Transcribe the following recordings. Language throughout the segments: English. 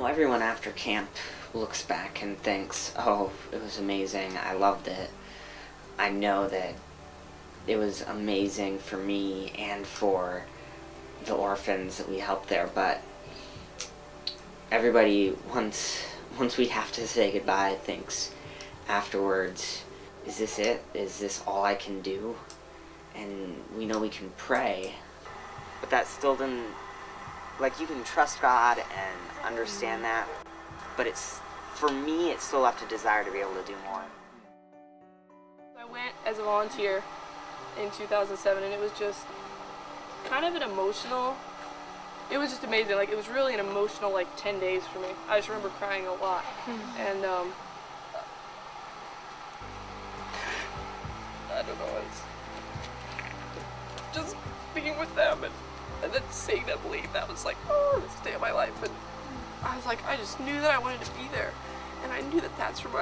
know, everyone after camp looks back and thinks, oh, it was amazing, I loved it. I know that it was amazing for me and for the orphans that we helped there, but everybody, once we have to say goodbye, thinks afterwards, is this it? Is this all I can do? And we know we can pray, but that still didn't, like, you can trust God and understand that, but it's, for me, it still left a desire to be able to do more. I went as a volunteer in 2007, and it was just kind of an emotional, it was just amazing. Like, it was really an emotional, like, 10 days for me. I just remember crying a lot. And, I don't know, it's just being with them and then seeing them leave, that was like, oh, this day of my life. And I was like, I just knew that I wanted to be there. And I knew that that's where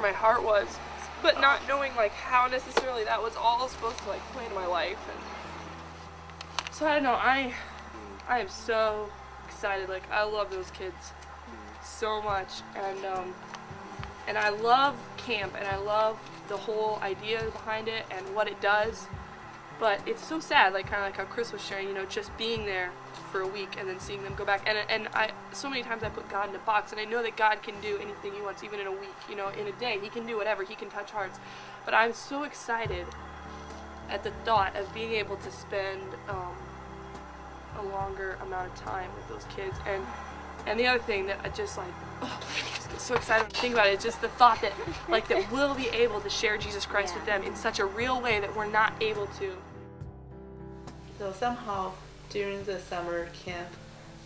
my heart was. But not knowing, like, how necessarily that was all supposed to, like, play into my life. And so I don't know, I am so excited. Like, I love those kids so much. And I love camp, and I love the whole idea behind it and what it does. But it's so sad, like, kind of like how Chris was sharing, you know, just being there for a week and then seeing them go back. And so many times I put God in a box, and I know that God can do anything He wants, even in a week, you know, in a day. He can do whatever. He can touch hearts. But I'm so excited at the thought of being able to spend a longer amount of time with those kids. And the other thing that I just, like, oh, I just get so excited when I think about it, is just the thought that, like, that we'll be able to share Jesus Christ with them in such a real way that we're not able to. So somehow during the summer camp,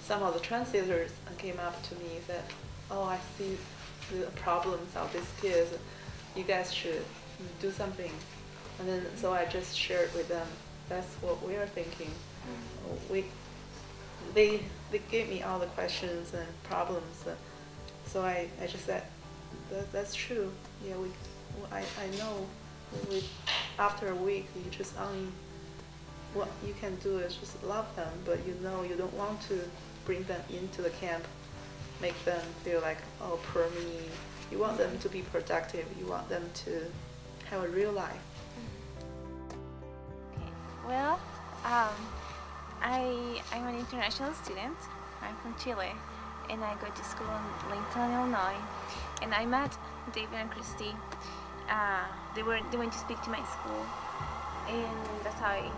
somehow the translators came up to me and said, oh, I see the problems of these kids. You guys should do something. And then so I just shared with them, that's what we are thinking. They gave me all the questions and problems. So I just said, that's true. Yeah, I know. After a week, you just only, what you can do is just love them, but you know you don't want to bring them into the camp, make them feel like, oh, poor me. You want them to be productive. You want them to have a real life. Okay. Well, I'm an international student. I'm from Chile, and I go to school in Lincoln, Illinois. And I met David and Christy. They went to speak to my school, and that's how I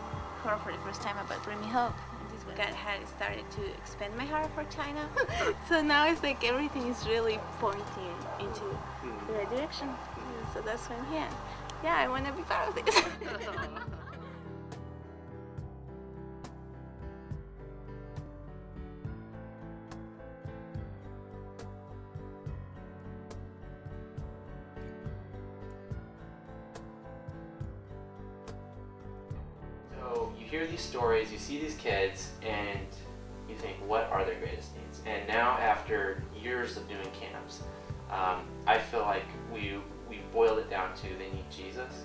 heard for the first time about Bring Me Hope. And this God had started to expand my heart for China. So now it's like everything is really pointing into the right direction. So that's why I'm here. Yeah, I want to be part of this. So you hear these stories, you see these kids, and you think, what are their greatest needs? And now, after years of doing camps, I feel like we boiled it down to they need Jesus,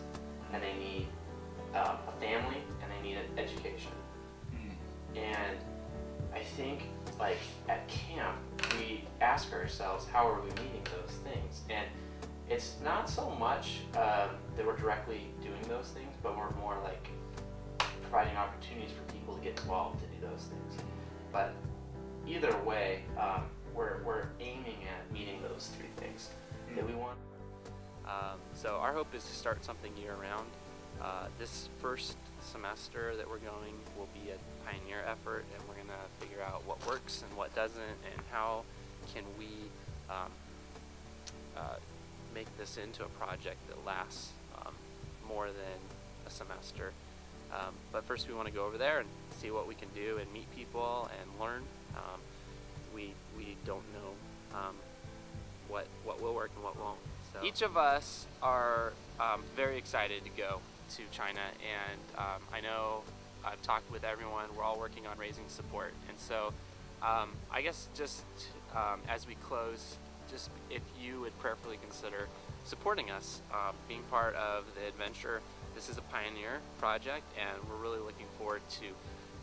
and they need a family, and they need an education. And I think, like, at camp, we ask ourselves, how are we meeting those things? And it's not so much that we're directly doing those things, but we're more like providing opportunities for people to get involved to do those things. But either way, we're aiming at meeting those three things that we want. So our hope is to start something year-round. This first semester that we're going will be a pioneer effort, and we're going to figure out what works and what doesn't, and how can we make this into a project that lasts more than a semester. But first we want to go over there and see what we can do and meet people and learn. We don't know what will work and what won't. So each of us are very excited to go to China, and I know I've talked with everyone. We're all working on raising support, and so I guess just as we close, just if you would prayerfully consider supporting us, being part of the adventure. This is a pioneer project, and we're really looking forward to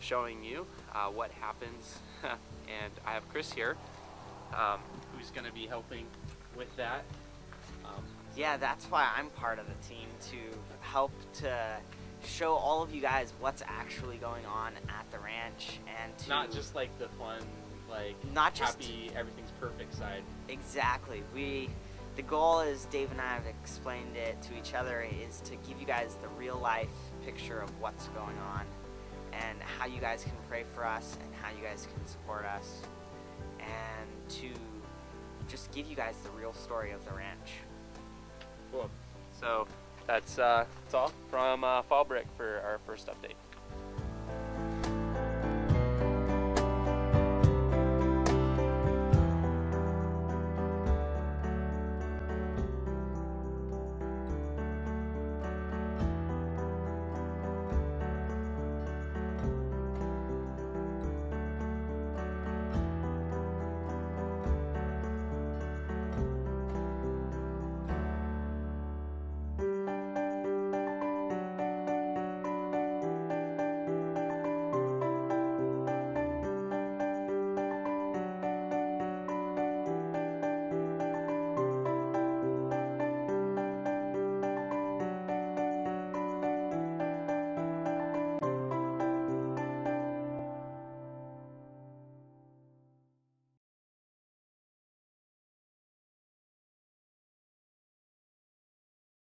showing you what happens. And I have Chris here, who's going to be helping with that. Yeah, that's why I'm part of the team, to help to show all of you guys what's actually going on at the ranch, and to Not just like the fun, like Not just- happy, everything's perfect side. Exactly. The goal, is Dave and I have explained it to each other, is to give you guys the real life picture of what's going on and how you guys can pray for us and how you guys can support us, and to just give you guys the real story of the ranch. Cool. So that's all from Fallbrook for our first update.